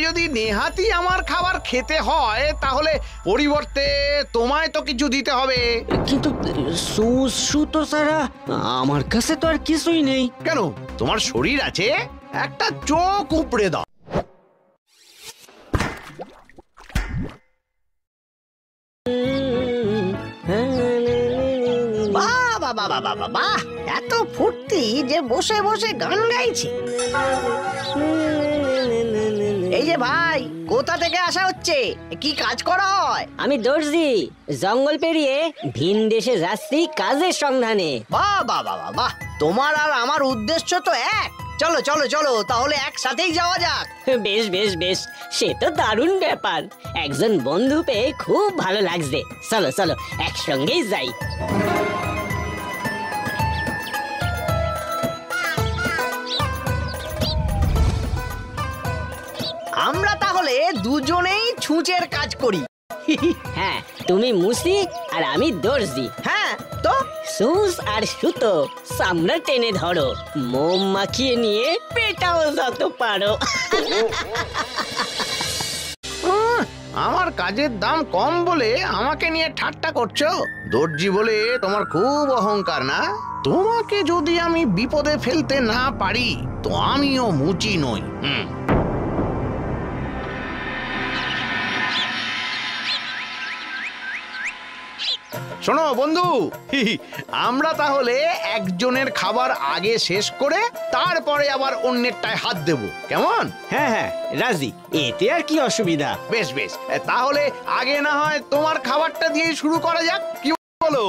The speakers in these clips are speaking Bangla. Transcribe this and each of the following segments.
যদি নেহাতি আমার খাবার খেতে হয় তাহলে পরিবর্তে তোমায় তো কিছু দিতে হবে। কিন্তু সুতো ছাড়া আমার কাছে তো আর কিছুই নেই। কেন, তোমার শরীর আছে, একটা চোখ উপড়ে দাও। বাহ বাহ বাহ বাহ বাহ, এত ফুর্তি যে বসে বসে গান গাইছে। এই যে ভাই, কোথা থেকে আসা হচ্ছে, কি কাজ করা হয়? আমি দর্জি, জঙ্গল পেরিয়ে ভিন দেশে যাচ্ছি কাজের সন্ধানে। বাহ বাহ বাহ বাহ, তোমার আর আমার উদ্দেশ্য তো এক। চলো চলো চলো, তাহলে একসাথেই যাওয়া যাক। বেশ বেশ বেশ, সে তো দারুণ ব্যাপার। একজন বন্ধু পেয়ে খুব ভালো লাগছে। চলো চলো, একসঙ্গেই যাই। আমরা তাহলে দুজনেই ছুঁচের কাজ করি। হ্যাঁ, তুমি মুসি আর আমি দর্জি। হ্যাঁ তো, সুস আর সুতো চামড়া টেনে ধরো, মোম মাখিয়ে নিয়ে পেটাও যত পারো। আমার কাজের দাম কম বলে আমাকে নিয়ে ঠাট্টা করছো? দর্জি বলে তোমার খুব অহংকার না? তোমাকে যদি আমি বিপদে ফেলতে না পারি তো আমিও মুচি নই। শোনো বন্ধু, আমরা তাহলে একজনের খাবার আগে শেষ করে তারপরে আবার অন্যেরটায় হাত দেব, কেমন? হ্যাঁ হ্যাঁ রাজি, এতে আর কি অসুবিধা। বেশ বেশ, তাহলে আগে না হয় তোমার খাবারটা দিয়ে শুরু করা যাক, কি বলো?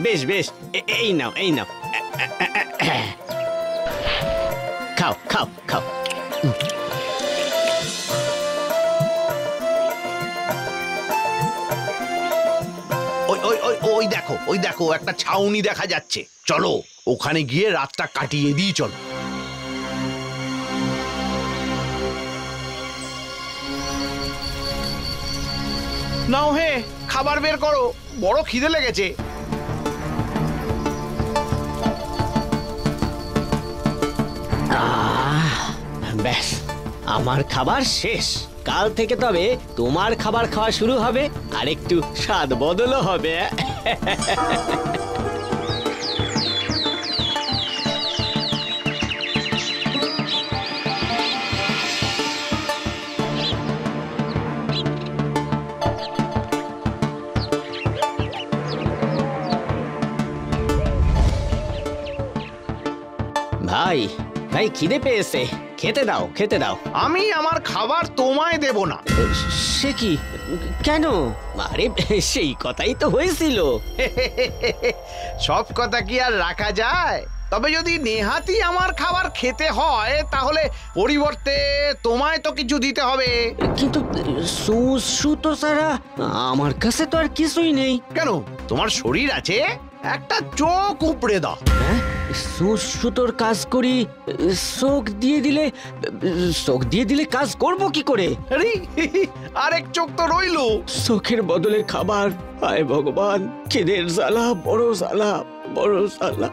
বেশ বেশ, এই নাও এই নাও, খাও খাও খাও। ওই দেখো একটা ছাউনি দেখা যাচ্ছে, চলো ওখানে গিয়ে রাতটা কাটিয়ে দিই। চলো। নাও হে, খাবার বের করো, বড় খিদে লেগেছে। ব্যাস, আমার খাবার শেষ। কাল থেকে তবে তোমার খাবার খাওয়া শুরু হবে, আর একটু স্বাদ বদলও হবে। ভাই ভাই, খিদে পেয়েছে, খেতে দাও খেতে দাও। আমি আমার খাবার তোমায় দেব না। সে কি, কেন? আরে সেই কথাই তো হয়েছিল। সব কথা কি আর রাখা যায়? তবে যদি নেহাতি আমার খাবার খেতে হয় তাহলে পরিবর্তে তোমায় তো কিছু দিতে হবে। কিন্তু সুতো ছাড়া আমার কাছে তো আর কিছুই নেই। কেন, তোমার শরীর আছে, একটা চোখ উপড়ে দাও। হ্যাঁ, সুতোর কাজ করি, চোখ দিয়ে দিলে কাজ করব কি করে? আরে আরেক চোখ তো রইলো। চোখের বদলে খাবার, হায় ভগবান, খিদের জ্বালা, বড় জ্বালা বড় জ্বালা।